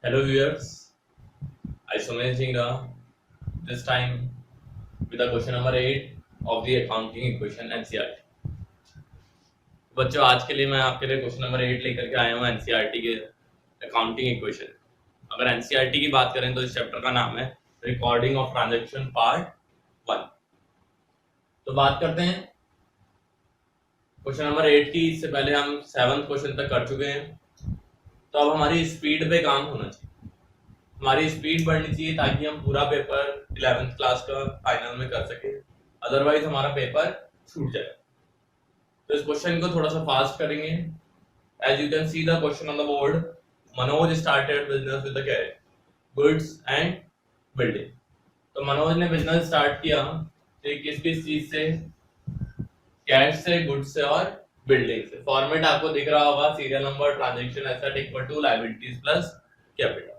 Hello viewers, I Somesh Jingra. This time with the question number 8 of the accounting equation NCERT. बच्चों आज के लिए मैं आपके लिए क्वेश्चन नंबर 8 लेकर के आया हूँ NCERT के अकाउंटिंग इक्वेशन। अगर NCERT की बात करें तो इस चैप्टर का नाम है रिकॉर्डिंग ऑफ ट्रांजैक्शन पार्ट 1। तो बात करते हैं क्वेश्चन नंबर 8 की। इससे पहले हम 7th क्वेश्चन तक कर चुके हैं, तो अब हमारी स्पीड पे काम होना चाहिए, हमारी स्पीड बढ़नी चाहिए ताकि हम पूरा पेपर 11th क्लास का फाइनल में कर सके, अदरवाइज हमारा पेपर छूट जाएगा। तो इस क्वेश्चन को थोड़ा सा फास्ट करेंगे। As you can see the question on the board, Manoj started business with the cash goods and building. तो मनोज ने बिजनेस स्टार्ट किया किस किस चीज से, कैश से, गुड्स से और बिल्डिंग से। फॉर्मेट आपको दिख रहा होगा, serial number, transaction asset equal to liabilities plus capital.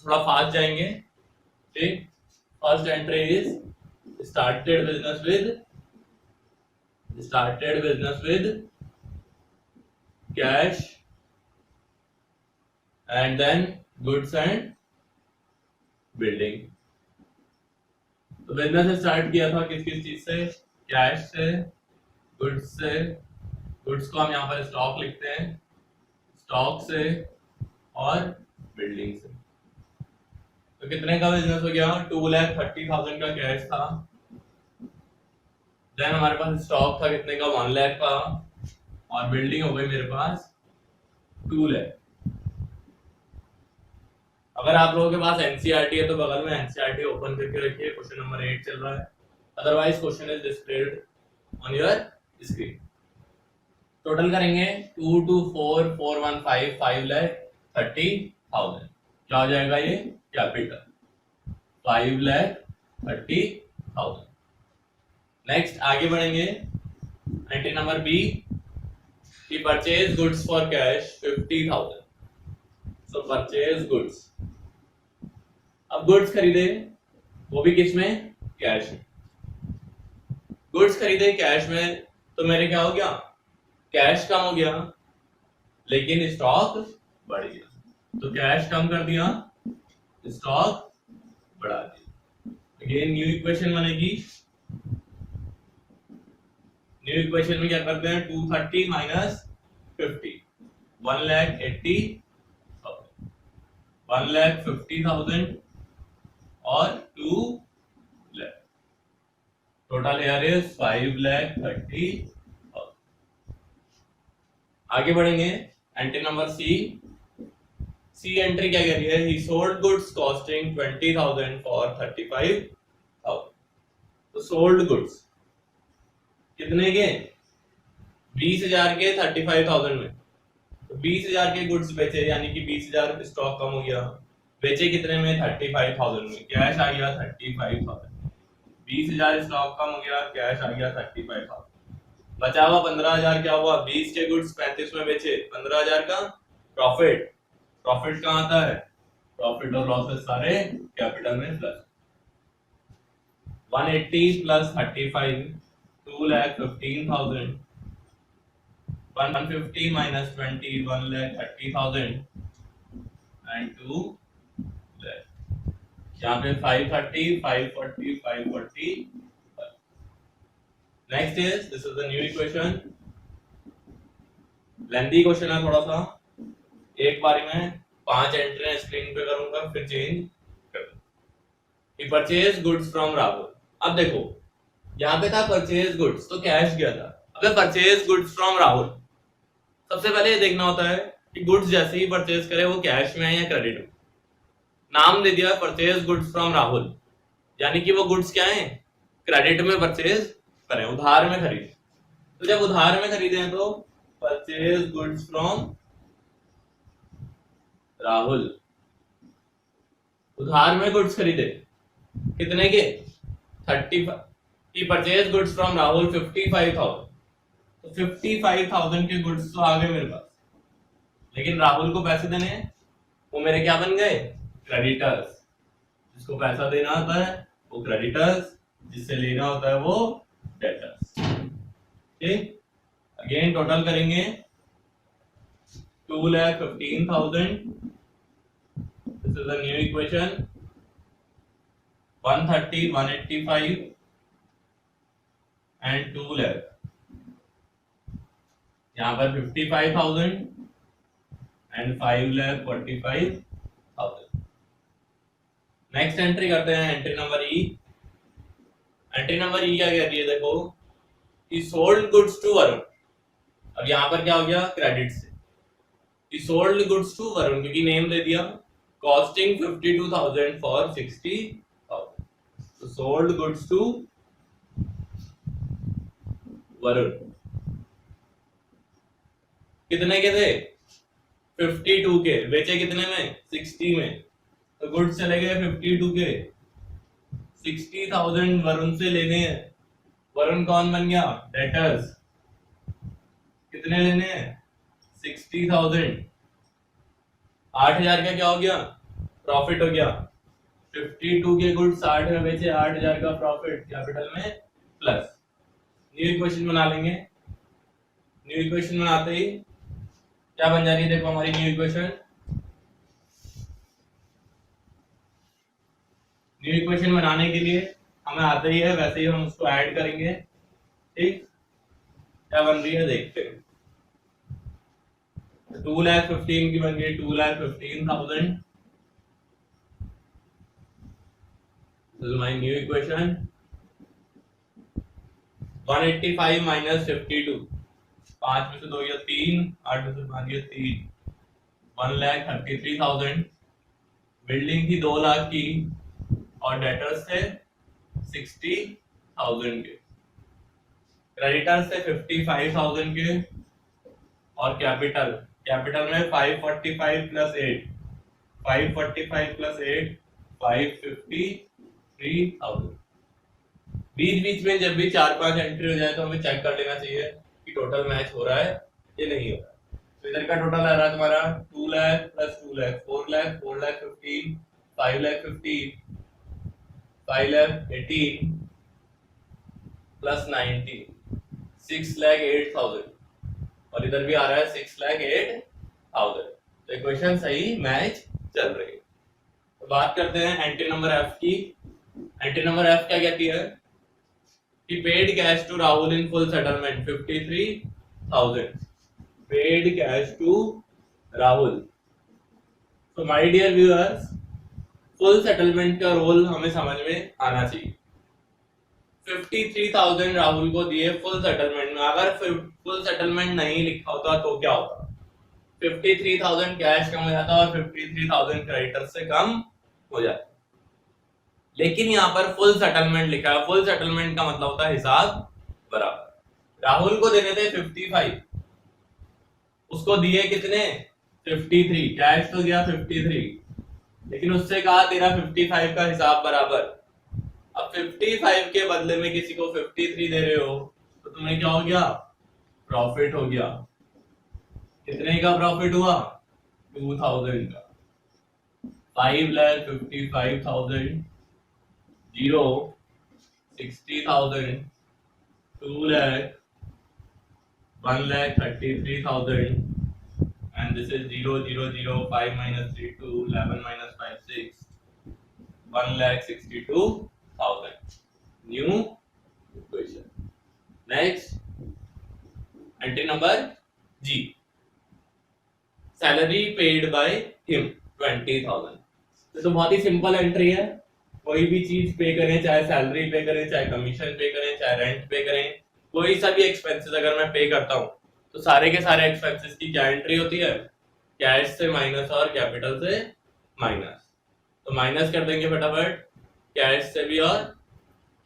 थोड़ा फास्ट जाएंगे। ठीक, first entry is started business with cash and then goods and building। तो बिजनेस स्टार्ट किया था किस किस चीज से, कैश से, गुड्स से। गुड्स को हम यहाँ पर स्टॉक लिखते हैं, स्टॉक से और बिल्डिंग से। तो कितने का बिजनेस हो गया, 2,30,000 का कैश था। देन हमारे पास स्टॉक था कितने का, 1 लाख का, और बिल्डिंग हो गई मेरे पास 2 लाख। अगर आप लोगों के पास एनसीईआरटी है तो बगल में एनसीईआरटी ओपन करके रखिए, क्वेश्चन नंबर 8 चल रहा है। Otherwise question is displayed on your screen. Total करेंगे 2 2 4 4 1 5 5,30,000। क्या हो जाएगा ये, कैपिटल 5,30,000। नेक्स्ट आगे बढ़ेंगे। Entry number B, he purchased goods for cash 50,000। so purchase goods। अब गुड्स खरीदे, वो भी किस में, कैश में। गुड्स खरीदे कैश में, तो मेरे क्या हो गया, कैश कम हो गया लेकिन स्टॉक बढ़ गया। तो कैश कम कर दिया, स्टॉक बढ़ा दिया। अगेन न्यू इक्वेशन बनेगी। न्यू इक्वेशन में क्या करते हैं, 230 माइनस 50, 1,50,000 और 2 लाख। Total here is 5,30,000। आगे बढ़ेंगे। Entry number C. C entry क्या कह रही है, he sold goods costing 20,000 for 35,000। तो सोल्ड गुड्स कितने के, 20,000 के 35,000 में। तो 20,000 के गुड्स बेचे, यानी कि 20,000 स्टॉक कम हो गया। बेचे कितने में, 35,000 में। कैश आ गया 35,000। 20,000 स्टॉक कम हो गया, कैश आ गया 35,000। बचा हुआ 15,000 क्या हुआ, 20 के गुड्स 35 में बेचे, 15,000 का प्रॉफिट। प्रॉफिट कहाँ आता है, प्रॉफिट और लॉसेस सारे कैपिटल में plus. 180 plus 35, 2,15,000। 150 minus 20, 1,30,000 and 2 lakh। यहाँ पे 530, 540, 540। Next is, this is the new equation. Lengthy question है थोड़ा सा, एक बारी में 5 एंट्री स्क्रीन पे करूंगा फिर चेंज कर दूंगा। ही परचेज गुड्स फ्रॉम राहुल। अब देखो यहाँ पे था परचेज गुड्स, तो कैश गया था। अगर परचेज गुड्स फ्रॉम राहुल, सबसे पहले ये देखना होता है कि गुड्स जैसे ही परचेज करे वो कैश में है या क्रेडिट में। नाम दे दिया परचेज गुड्स फ्रॉम राहुल, यानी कि वो गुड्स क्या है, क्रेडिट में परचेज करें, उधार में खरीदे। तो जब उधार में खरीदे हैं तो परचेज गुड्स फ्रॉम राहुल। उधार में गुड्स खरीदे कितने के, 35। ही परचेज गुड्स फ्रॉम राहुल 55,000। तो 55,000 के गुड्स तो आ गए मेरे पास, लेकिन राहुल को पैसे देने हैं, वो मेरे क्या बन गए, क्रेडिटर्स। जिसको पैसा देना होता है वो क्रेडिटर्स, जिससे लेना होता है वो डेटर्स। ठीक, अगेन टोटल करेंगे 2,15,000 this is the new equation 130, 185 and 2 lakh। यहाँ पर 55,000 एंड 5,45,000। नेक्स्ट एंट्री करते हैं एंट्री नंबर ई। एंट्री नंबर ई क्या कहती है, देखो कि सोल्ड गुड्स टू वरुण। अब यहाँ पर क्या हो गया, क्रेडिट से कि सोल्ड गुड्स टू वरुण, क्योंकि नेम दे दिया, कॉस्टिंग 52,000 फॉर 60,000। तो सोल्ड गुड्स टू वरुण कितने के थे, 52 के, बेचे कितने में, 60 में। तो गुड्स चले गए 52 के, 60,000 वरुण से लेने हैं। वरुण कौन बन गया, डेटर्स। कितने लेने हैं, 60,000। 8,000 का क्या हो गया, प्रॉफिट हो गया। 52 के गुड्स 60 में बेचे, 8,000 का प्रॉफिट कैपिटल में प्लस। न्यू इक्वेशन बना लेंगे। न्यू इक्वेशन बनाते ही क्या बन जा रही है, देखो हमारी न्यू इक्वेशन। न्यू इक्वेशन बनाने के लिए हमें आता ही है, वैसे ही हम उसको ऐड करेंगे। ठीक, क्या बन रही है देखते हैं। 2,15,000 की बन गई 2,15,000। This is my new equation. 185 minus 52, 5 में से 2 या 3, 8 में से 5 या 3, 1,33,000। बिल्डिंग थी 2 लाख की और डेटर्स थे 60,000 के। क्रेडिटर्स थे 55,000 के और कैपिटल में 545 प्लस 8, 545 प्लस 8, 553,000। बीच बीच में जब भी 4-5 एंट्री हो जाए तो हमें चेक कर लेना चाहिए कि टोटल मैच हो रहा है या नहीं हो रहा है। तो इधर का टोटल आ रहा है तुम्हारा 2 लाख प्लस 2 लाख, 4 लाख, 4 लाख 15, 5 लाख 15, 5 लाख 18 प्लस 90, 6 लाख 8,000। और इधर भी आ रहा है 6 लाख 8,000। तो इक्वेशन सही मैच चल रही है। तो बात करते हैं एंट्री नंबर एफ की। एंट्री नंबर एफ क्या कहती है कि paid cash to Rahul in full settlement 53,000। Paid cash to Rahul. तो my dear viewers, full settlement का रोल हमें समझ में आना चाहिए। 53,000 राहुल को दिए फुल सेटलमेंट में। अगर फुल सेटलमेंट नहीं लिखा होता तो क्या होता, 53,000 कैश कम हो जाता और 53,000 क्रेडिटर से कम हो जाता। लेकिन यहाँ पर फुल सेटलमेंट लिखा है। फुल सेटलमेंट का मतलब होता है हिसाब बराबर। राहुल को देने थे 55, उसको दिए कितने, 53। कैश तो दिया 53, लेकिन उससे कहा तेरा 55 का हिसाब बराबर। अब 55 के बदले में किसी को 53 दे रहे हो तो तुम्हें क्या हो गया, प्रॉफिट हो गया। कितने का प्रॉफिट हुआ, 2,000 का। 5,55,000, 0, 60,000, 2 lakh, 1,33,000, and this is 0, 0, 0, 5 minus 3, 2, 11 minus 5, 6, 1,62,000. New equation. Next, entry number G. Salary paid by him 20,000. तो बहुत ही सिंपल एंट्री है। कोई भी चीज पे करें, चाहे सैलरी पे करें, चाहे कमीशन पे करें, चाहे रेंट पे करें, कोई सा भी एक्सपेंसेस अगर मैं पे करता हूँ तो सारे के सारे एक्सपेंसेस की क्या एंट्री होती है, कैश से माइनस और कैपिटल से माइनस। तो माइनस कर देंगे फटाफट, कैश से भी और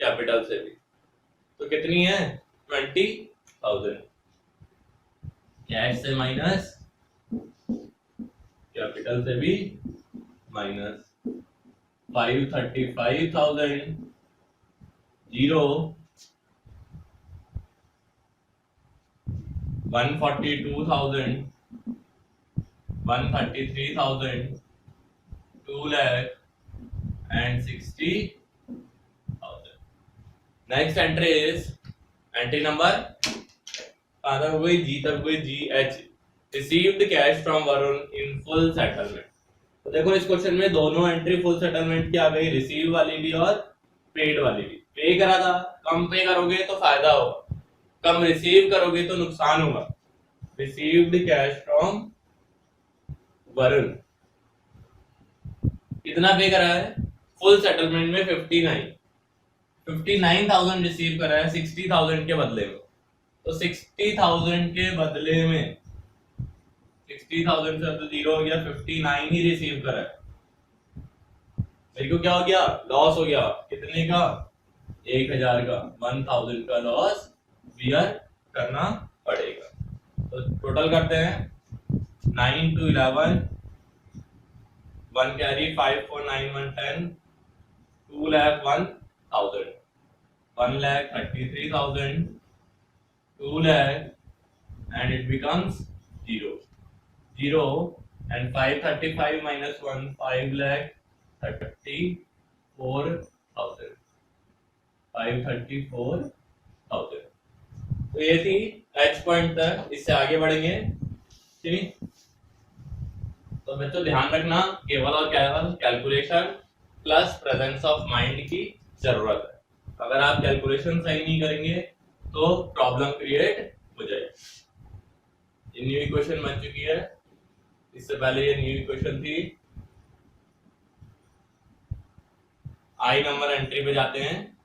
कैपिटल से भी। तो कितनी है, 20,000। कैश से माइनस, कैपिटल से भी minus. 535,000, 0, 142,000, 133,000, 2 lakh and 60,000. Next entry is entry number कहाँ तक हुई, G तक हुई, GH। Received cash from Varun in full settlement। तो देखो इस क्वेश्चन में दोनों एंट्री फुल सेटलमेंट की आ गई, रिसीव वाली भी और पेड वाली भी। पे करा था, कम पे करोगे तो फायदा होगा, कम रिसीव करोगे तो नुकसान होगा। रिसीव्ड कैश फ्रॉम वरुण, कितना पे करा है फुल सेटलमेंट में 59,000 रिसीव करा है 60,000 के बदले में। तो 60,000 के बदले में 60,000 से तो जीरो हो गया, 59 ही रिसीव करा है। मेरे को क्या हो गया, लॉस हो गया, कितने का, 1,000 का, 1,000 का लॉस बियर करना पड़ेगा। तो टोटल करते हैं 9 to 11, 1 carry, 5 4 9 1 10, 2,01,000, 1,33,000, 2 lakh, and it becomes 0 and 535 minus 1, 5,34,000, 534,000। तो ये थी एच पॉइंट तक, इससे आगे बढ़ेंगे ठीक। तो बच्चों ध्यान रखना, केवल और केवल calculation plus presence of mind की जरूरत है। अगर आप कैलकुलेशन सही नहीं करेंगे तो प्रॉब्लम क्रिएट हो जाएगी। ये न्यू इक्वेशन बन चुकी है, इससे पहले ये न्यू इक्वेशन थी। आई नंबर एंट्री पे जाते हैं,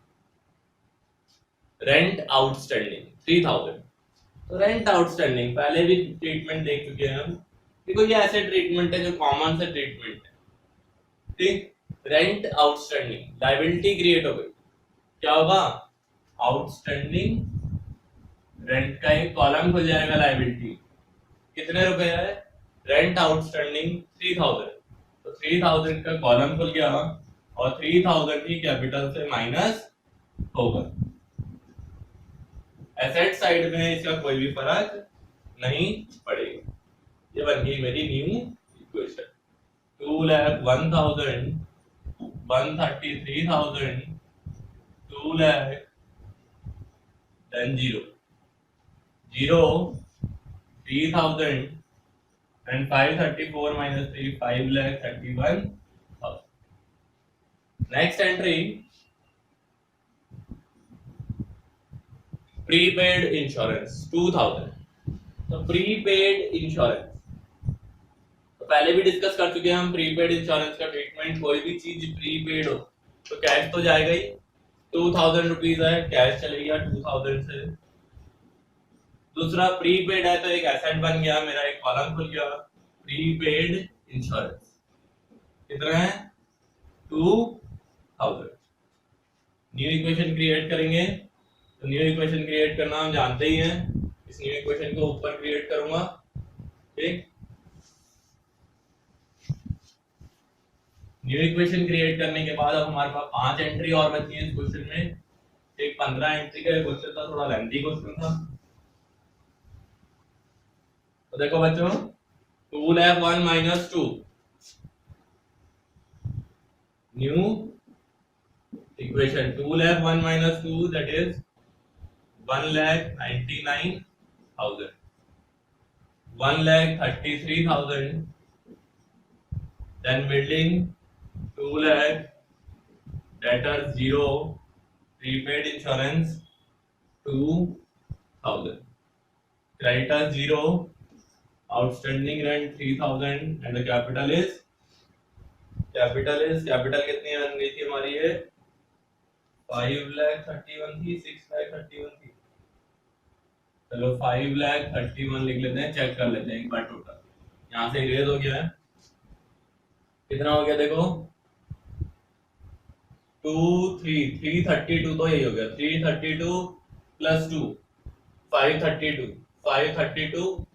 रेंट आउटस्टैंडिंग 3,000। तो रेंट आउटस्टैंडिंग पहले भी ट्रीटमेंट देख चुके हैं हम। देखो ये ऐसे ट्रीटमेंट है जो कॉमन से ट्रीटमेंट है ठीक। रेंट आउटस्टैंडिंग, लायबिलिटी क्रिएट हो गई, क्या होगा, आउटस्टैंडिंग रेंट का एक कॉलम खुल जाएगा, लायबिलिटी कितने रुपए है, रेंट आउटस्टैंडिंग 3,000। तो 3,000 का कॉलम खुल गया और 3,000 ही कैपिटल से माइनस होगा। एसेट साइड में इसका कोई भी फर्क नहीं पड़ेगा। ये बन गई मेरी new equation. 2,01,000, 133,000, 2 lakh, then 0, 3,000 and 534 minus 3, 5,31,000। Next entry, prepaid insurance 2,000। तो प्रीपेड इंश्योरेंस तो पहले भी डिस्कस कर चुके हैं हम। प्रीपेड इंश्योरेंस का ट्रीटमेंट, कोई भी चीज प्रीपेड हो तो कैश तो जाएगा ही, 2,000 रुपीज है, कैश चले गया 2,000 से। दूसरा प्रीपेड है तो एक एसेट बन गया मेरा, एक कॉलम खुल गया, प्रीपेड इंश्योरेंस कितना है 2,000। न्यू इक्वेशन क्रिएट करेंगे, तो न्यू इक्वेशन क्रिएट करना हम जानते ही हैं। इस न्यू इक्वेशन को ऊपर क्रिएट करूंगा ठीक। न्यू इक्वेशन क्रिएट करने के बाद अब हमारे पास 5 एंट्री और बची है इस क्वेश्चन में। एक 15 एंट्री का क्वेश्चन था, थोड़ा लेंथी क्वेश्चन था। तो देखो बच्चों, 2 lakh 1 minus 2, new equation 2 lakh 1 minus 2 that is 1,99,000, 1,33,000, then building 2 lakh, debtors 0, prepaid insurance 2,000, creditors 0, outstanding rent 3,000 and the capital कितनी बन गई थी हमारी, ये 5,31,000 थी, 6,31,000 थी। चलो 5,31,000 लिख लेते हैं, चेक कर लेते हैं एक बार टोटल। यहाँ से इरेज हो गया है, कितना हो गया देखो 332, तो यही हो गया 332 प्लस 2 532, 532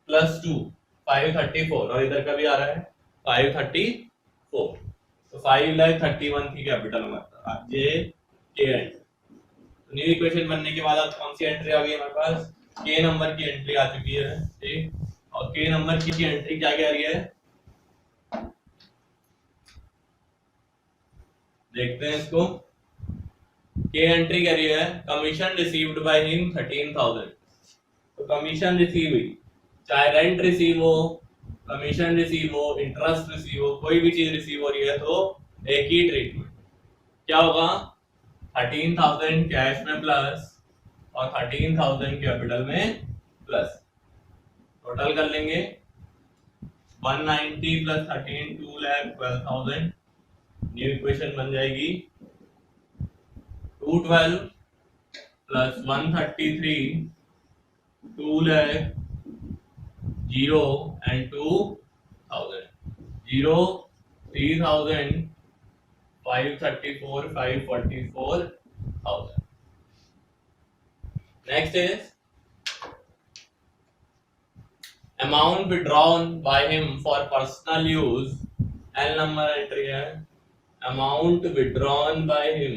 प्लस 2 534, और इधर का भी आ रहा है 534। तो 5,31,000 की कैपिटल हमारा जे के एंड। न्यू इक्वेशन बनने के बाद अब कौन सी एंट्री आ गई हमारे पास, के नंबर की एंट्री आ चुकी है ठीक। और के नंबर की एंट्री क्या कह रही है, देखते हैं इसको। के एंट्री कह रही है कमीशन रिसीव्ड बाय हिम 13,000। तो कमीशन रिसीव हुई, चाहे रेंट रिसीव हो कमीशन रिसीव हो, इंटरेस्ट रिसीव हो, कोई भी चीज रिसीव हो रही है तो एक ही ट्रीटमेंट। क्या होगा? 13,000 कैश में प्लस और 13,000 कैपिटल में प्लस, टोटल कर लेंगे 190 प्लस 13 2,12,000। न्यू इक्वेशन बन जाएगी 212 plus 133 2 lakh 0 and 2,000 0 3,000 534 544,000। Next is amount withdrawn by him for personal use। L number entry है, amount withdrawn by him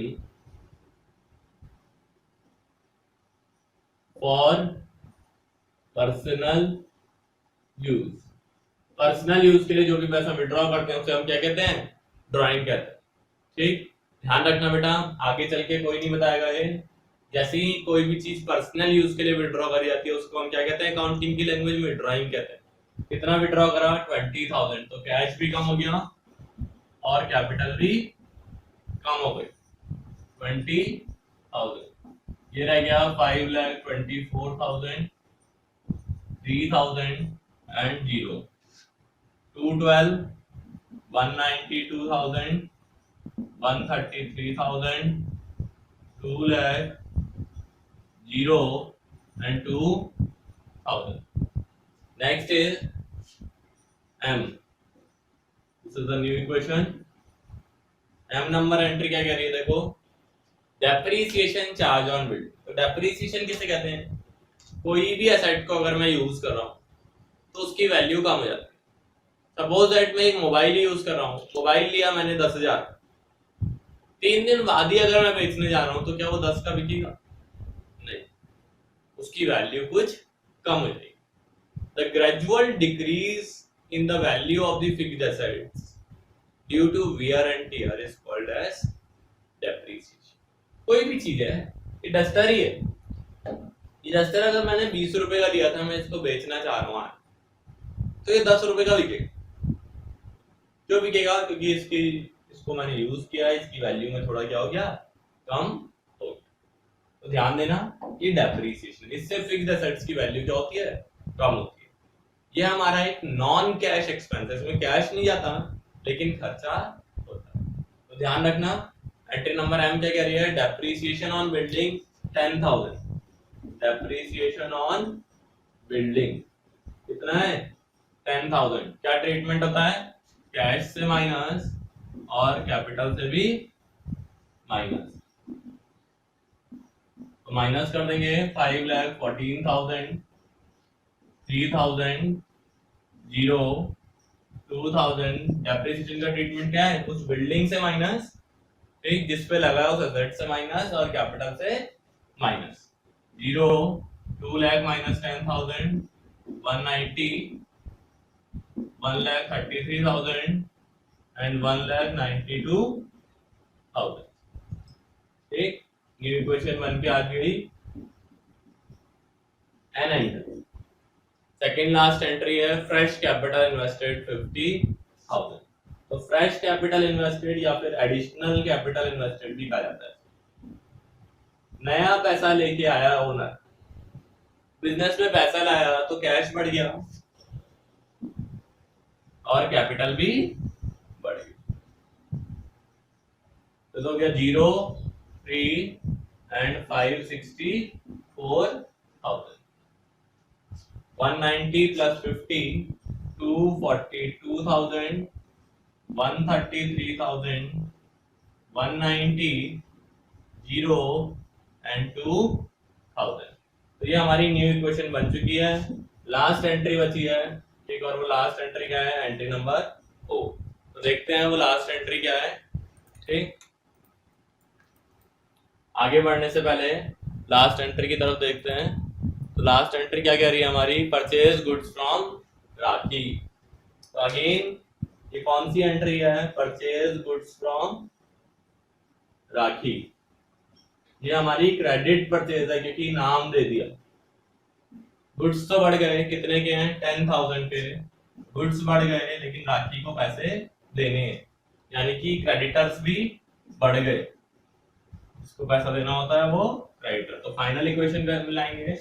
for personal use. Personal use के लिए जो भी पैसा विड्रॉ करते हैं उसे हम क्या कहते हैं? ड्राइंग कहते हैं। ठीक, ध्यान रखना बेटा, आगे चल के कोई नहीं बताएगा ये। जैसे ही कोई भी चीज पर्सनल यूज के लिए विड्रॉ करी जाती है उसको हम क्या कहते हैं? अकाउंटिंग की लैंग्वेज में ड्राइंग कहते हैं। कितना विड्रॉ करा? 20,000, तो कैश भी कम हो गया और कैपिटल भी कम हो गई 20,000। ये रह गया 5,24,000 3,000 and 0 212 192,000 133,000 2 lakh 0 and 2,000। Next is M। This is the new equation। M number entry क्या कह रही है? देखो, डेप्रीसिएशन चार्ज ऑन बिल्ड। तो डेप्रीसिएशन किसे कहते हैं? कोई भी एसेट को अगर मैं यूज कर रहा हूँ तो उसकी वैल्यू कम हो जाती है। सपोज दैट मैं एक मोबाइल यूज कर रहा हूँ, मोबाइल लिया मैंने 10,000, 3 दिन बाद ही अगर मैं बेचने जा रहा हूँ तो क्या वो 10 का बिकेगा? नहीं, उसकी वैल्यू कुछ कम हो जाएगी। The gradual decrease in the value of the fixed assets due to wear and tear is called as depreciation. कोई भी चीज है, ये डस्टर ही है, ये डस्टर अगर मैंने 20 रुपए का लिया था, मैं इसको बेचना चाह रहा हूँ तो ये 10 रुपए का बिकेगा। क्यों बिकेगा? क्योंकि इसको मैंने यूज किया, इसकी वैल्यू में थोड़ा क्या हो गया? कम हो गया। तो ध्यान देना, ये डेप्रीसिएशन, इससे फिक्स्ड एसेट्स की वैल्यू क्या होती है? कम होती है। ये हमारा एक नॉन कैश एक्सपेंस है, इसमें कैश नहीं जाता लेकिन खर्चा होता है। तो ध्यान रखना, एंट्री नंबर एम क्या कह रही है? Depreciation on building 10,000। Depreciation on building कितना है? 10,000। क्या ट्रीटमेंट होता है? कैश से माइनस और कैपिटल से भी माइनस। तो माइनस कर देंगे 5,14,000 3,000 0 2,000। डेप्रिसिएशन का ट्रीटमेंट क्या है? उस बिल्डिंग से माइनस, ठीक, जिस पे लगा है उस एसेट से माइनस और कैपिटल से माइनस। 0 2 lakh minus 10,000 190 1,33,000 and 1,92,000। ठीक, न्यू इक्वेशन बन के आ गई। An enter. Second last entry है फ्रेश कैपिटल इन्वेस्टेड 50,000। तो फ्रेश कैपिटल इन्वेस्टेड या फिर एडिशनल कैपिटल इन्वेस्टेड भी कहा जाता है। नया पैसा लेके आया ओनर, बिजनेस में पैसा लाया तो कैश बढ़ गया और कैपिटल भी बढ़ गई। तो हो गया 0 3 and 564,000। 190 plus 50 242,000 133,000 190 0 and 2,000। तो ये हमारी न्यू इक्वेशन बन चुकी है। लास्ट एंट्री बची है, ठीक, और वो लास्ट एंट्री क्या है? एंट्री नंबर ओ। तो देखते हैं वो लास्ट एंट्री क्या है। ठीक, आगे बढ़ने से पहले लास्ट एंट्री की तरफ देखते हैं। तो लास्ट एंट्री क्या कह रही है हमारी? परचेज गुड्स फ्रॉम राखी। तो अगेन ये कौन सी एंट्री है? परचेज गुड्स फ्रॉम राखी। ये हमारी क्रेडिट परचेज है क्योंकि नाम दे दिया। गुड्स तो बढ़ गए, कितने के हैं? 10,000 के। गुड्स बढ़ गए लेकिन राखी को पैसे देने हैं, यानी कि क्रेडिटर्स भी बढ़ गए, जिसको पैसा देना होता है वो क्रेडिटर। तो फाइनल इक्वेशन क्या मिलाएंगे?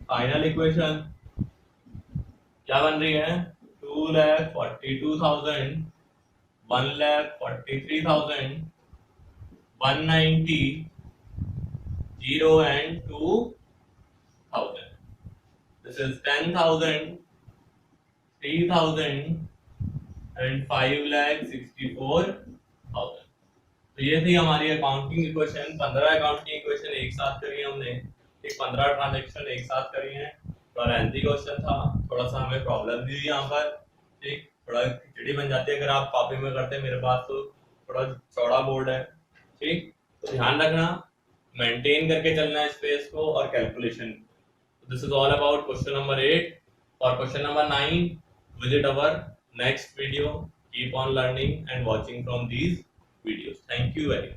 फाइनल इक्वेशन क्या बन रही है? 2,42,000, 1,43,000, 190, 0 and 2,000. This is 10,000, 3,000 and 5,64,000। तो ये थी हमारी अकाउंटिंग इक्वेशन। 15 अकाउंटिंग इक्वेशन एक साथ करी हमने, ठीक 15 ट्रांजेक्शन एक साथ करी हैं। थोड़ा लेंथी क्वेश्चन था, थोड़ा सा हमें प्रॉब्लम भी हुई यहाँ पर, ठीक थोड़ा खिचड़ी बन जाती है अगर आप कॉपी में करते हैं, मेरे पास तो थोड़ा चौड़ा बोर्ड है, ठीक। तो ध्यान रखना, मेंटेन करके चलना है स्पेस को और calculation. This is all about question number 8। और question number 9, visit our next video. Keep on learning and watching from these videos. Thank you very much.